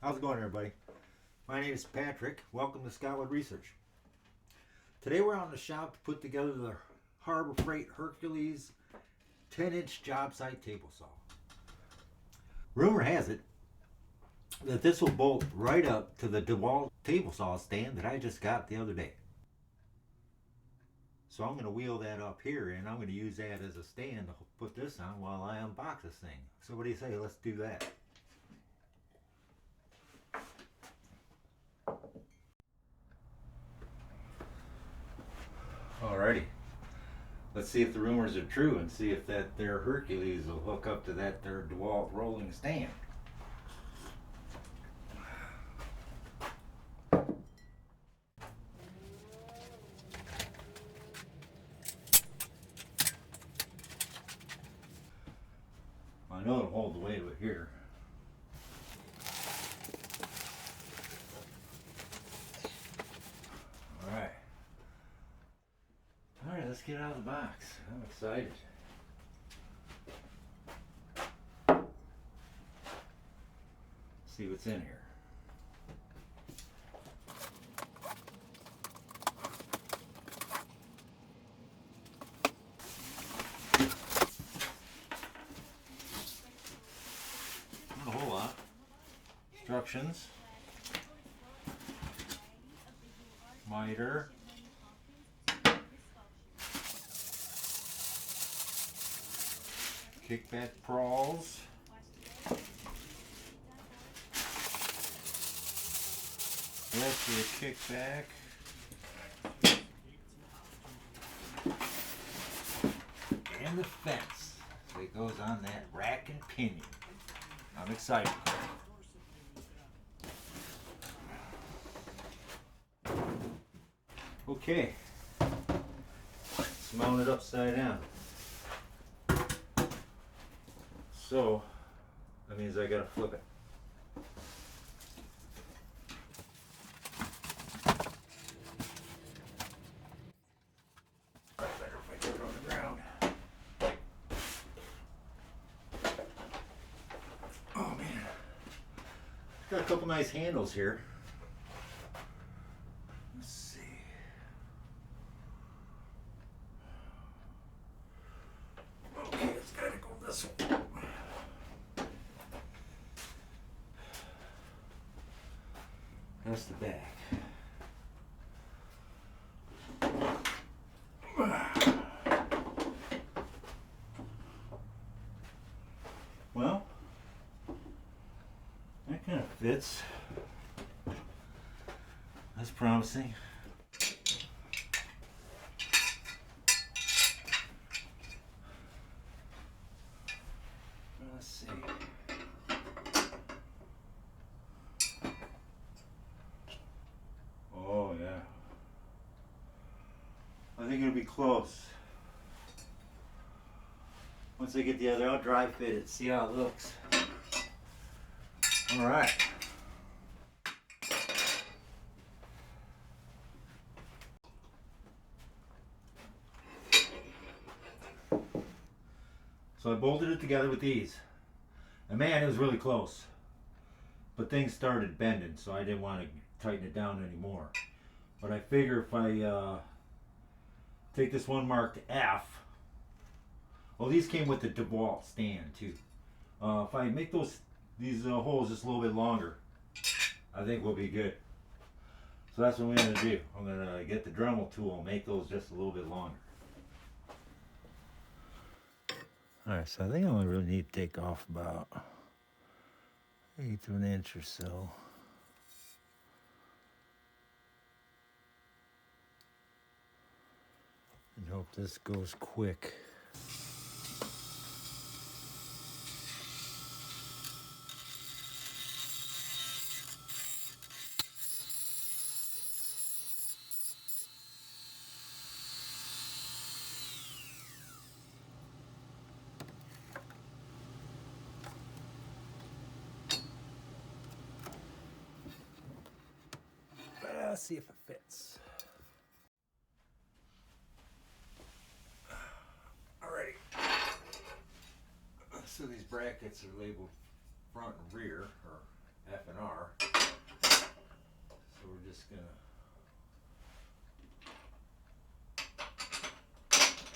How's it going, everybody? My name is Patrick. Welcome to Scottwood Research. Today we're out in the shop to put together the Harbor Freight Hercules 10-inch job site table saw. Rumor has it that this will bolt right up to the DeWALT table saw stand that I just got the other day. So I'm going to wheel that up here and I'm going to use that as a stand to put this on while I unbox this thing. So what do you say? Let's do that. Alrighty. Let's see if the rumors are true and see if that there Hercules will hook up to that there DeWALT rolling stand. I know it'll hold the weight of it here. Alright, let's get out of the box. I'm excited. See what's in here. Not a whole lot. Instructions. Miter. Kickback prawls. That's your kickback. And the fence that goes on that rack and pinion. I'm excited. Okay. Let's mount it upside down. So, that means I gotta flip it. Better if I put it on the ground. Oh man. Got a couple nice handles here. Let's see. Okay, it's gotta go this way. That's the back. Well, that kind of fits. That's promising. Let's see. Oh yeah. I think it'll be close. Once I get the other, I'll dry fit it, see how it looks. All right. So I bolted it together with these. And man, it was really close. But things started bending, so I didn't want to tighten it down anymore. But I figure if I take this one marked F, well, these came with the DeWALT stand too. If I make these holes just a little bit longer, I think we'll be good. So that's what I'm going to do. I'm going to get the Dremel tool and make those just a little bit longer. Alright, so I think I only really need to take off about 1/8 of an inch or so. And hope this goes quick. Let's see if it fits. Alrighty. So these brackets are labeled front and rear, or F&R. So we're just gonna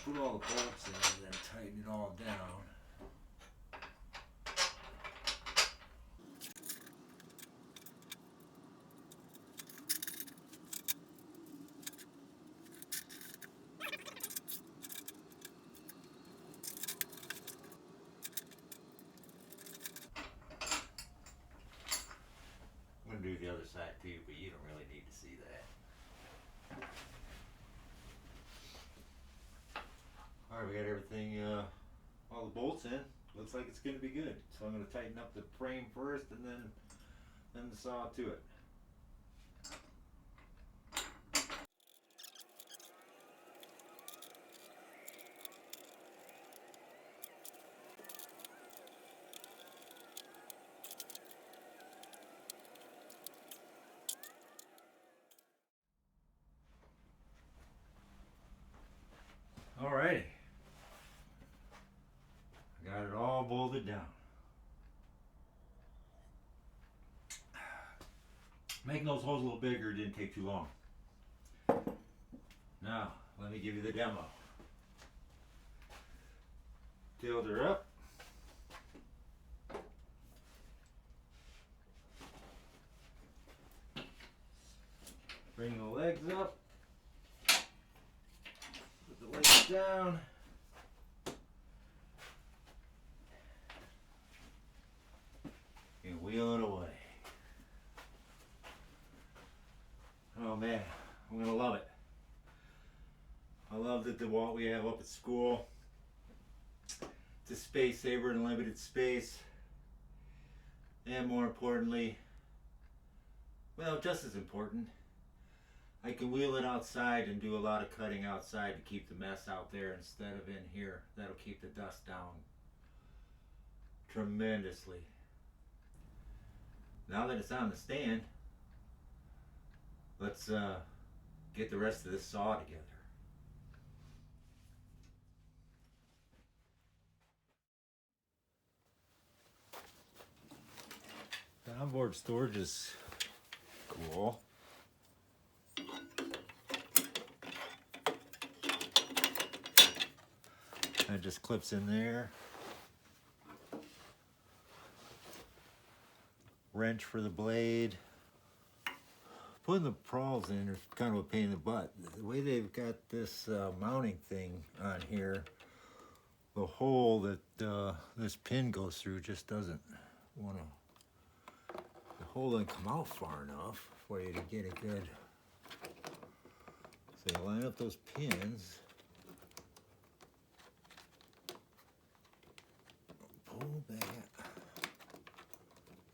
put all the bolts in and then tighten it all down. I'm going to do the other side too, but you don't really need to see that. Alright, we got everything, all the bolts in. Looks like it's going to be good. So I'm going to tighten up the frame first and then the saw to it. Alrighty. I got it all bolted down. Making those holes a little bigger didn't take too long. Now, let me give you the demo. Tilt her up. Bring the legs up. Put the legs down. And wheel it away. Oh man, I'm gonna love it. I love the DeWALT we have up at school. It's a space saver in limited space. And more importantly, well, just as important, I can wheel it outside and do a lot of cutting outside to keep the mess out there instead of in here. That'll keep the dust down tremendously. Now that it's on the stand, let's get the rest of this saw together. The onboard storage is cool. It just clips in there. Wrench for the blade. Putting the prawls in is kind of a pain in the butt. The way they've got this mounting thing on here, the hole that this pin goes through just doesn't want to, the hole doesn't come out far enough for you to get a good, so you line up those pins, pull back.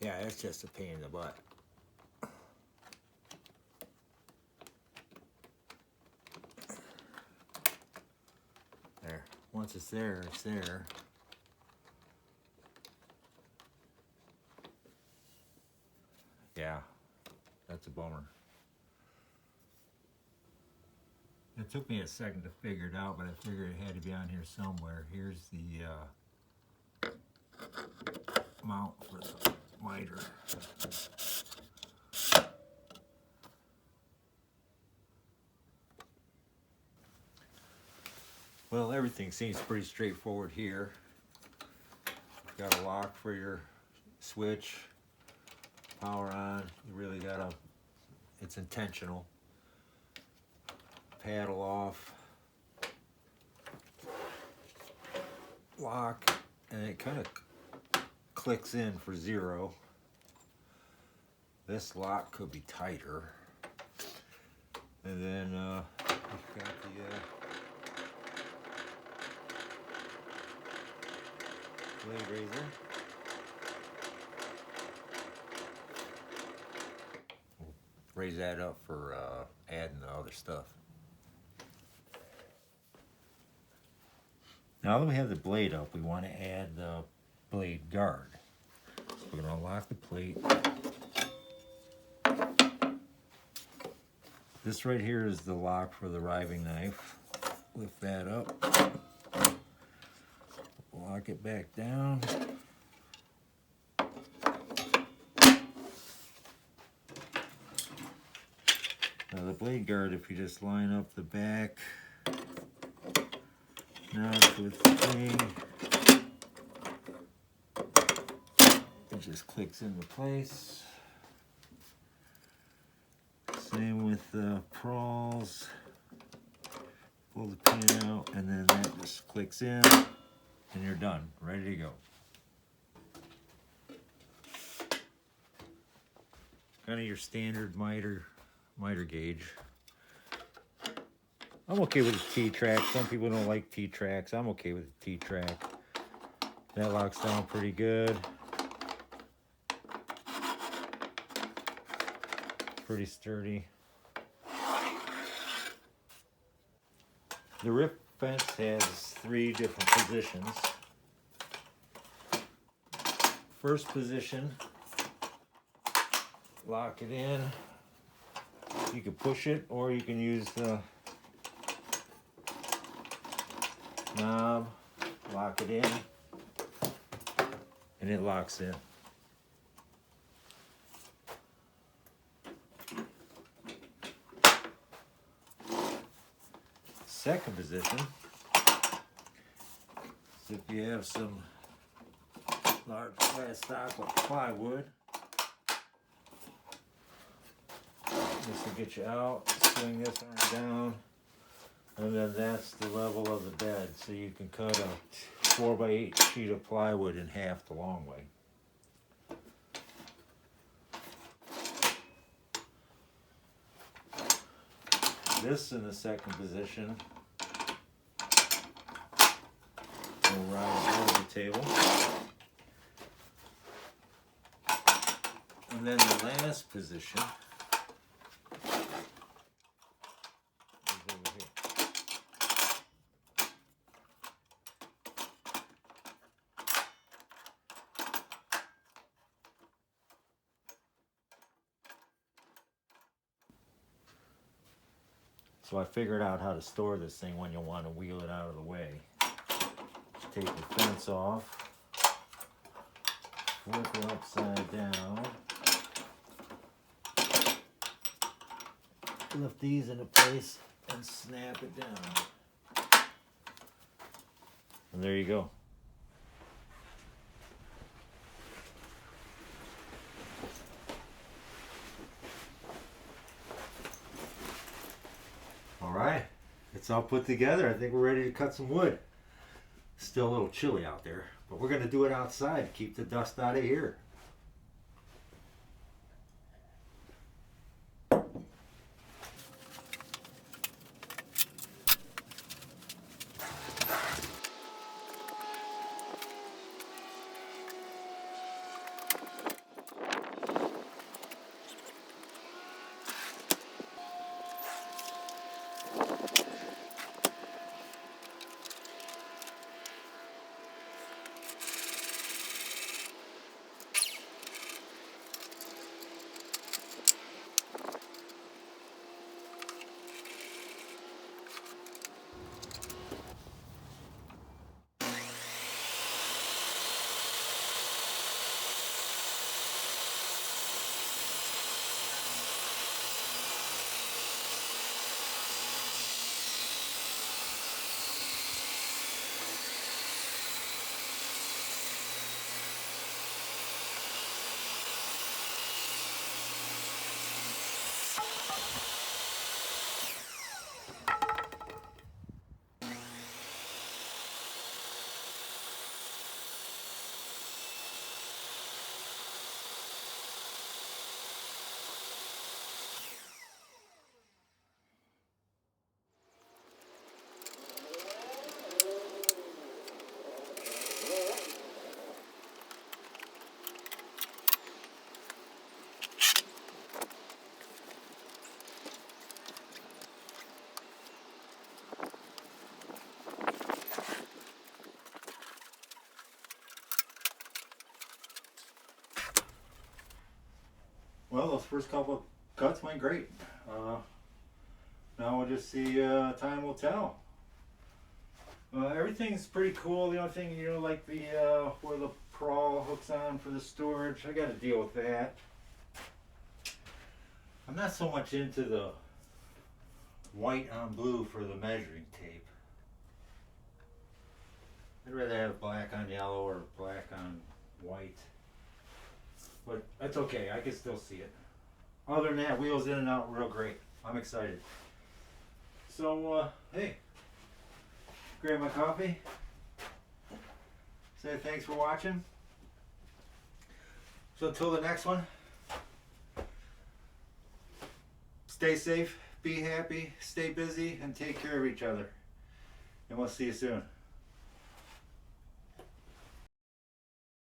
Yeah, that's just a pain in the butt. There. Once it's there, it's there. Yeah, that's a bummer. It took me a second to figure it out, but I figured it had to be on here somewhere. Here's the mount for the miter. Well, everything seems pretty straightforward here. Got a lock for your switch, power on. You really gotta, it's intentional. Paddle off, lock, and it kind of clicks in for 0. This lock could be tighter. And then we've got the blade razor. We'll raise that up for adding the other stuff. Now that we have the blade up, we want to add the blade guard. So we're going to lock the plate. This right here is the lock for the riving knife. Lift that up. Lock it back down. Now the blade guard, if you just line up the back knobs with the thing, it just clicks into place. Same with the prawls. Pull the pin out and then that just clicks in and you're done, ready to go. Kind of your standard miter gauge. I'm okay with the T-track. Some people don't like T-tracks. I'm okay with the T-track. That locks down pretty good. Pretty sturdy. The rip fence has 3 different positions. First position, lock it in. You can push it or you can use the knob, lock it in, and it locks in. Second position, so if you have some large flat stock like plywood, this will get you out, swing this arm down, and then that's the level of the bed. So you can cut a 4x8 sheet of plywood in half the long way. This in the second position will ride over the table. And then the last position is over here. So I figured out how to store this thing when you want to wheel it out of the way. Just take the fence off, flip it upside down, lift these into place and snap it down. And there you go. Alright, it's all put together. I think we're ready to cut some wood. Still a little chilly out there, but we're going to do it outside to keep the dust out of here. Well, those first couple of cuts went great. Now we'll just see, time will tell. Everything's pretty cool. The only thing, like the where the prawl hooks on for the storage, I got to deal with that. I'm not so much into the white on blue for the measuring tape. I'd rather have black on yellow or black on white. But that's okay, I can still see it. Other than that, wheels in and out real great. I'm excited. So, hey, grab my coffee. Say thanks for watching. So until the next one, stay safe, be happy, stay busy, and take care of each other. And we'll see you soon.